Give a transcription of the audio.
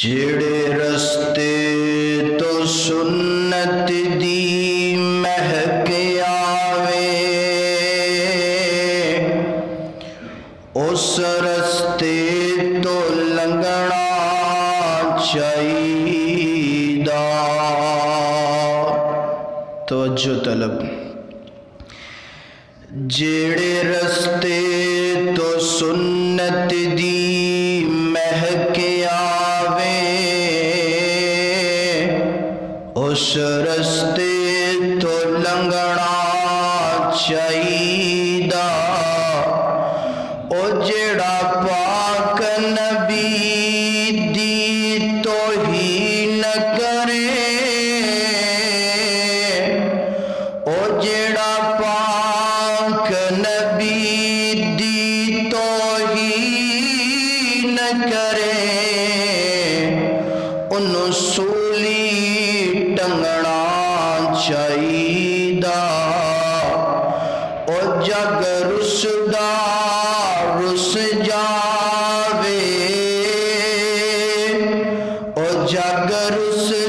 جڑے رستے تو سنت دی مہک آوے اس رستے تو لنگنا چاہیدا۔ توجہ طلب۔ جڑے رستے تو سنت دی مہک آوے اس رستے تو لنگنا چاہیدا۔ او جڑا پاک نبی دی توہین کرے، او جڑا پاک نبی دی توہین کرے، انہوں سولی ٹنگنا چاہیدا۔ او جگ رسدا رس جاوے، او جگ رس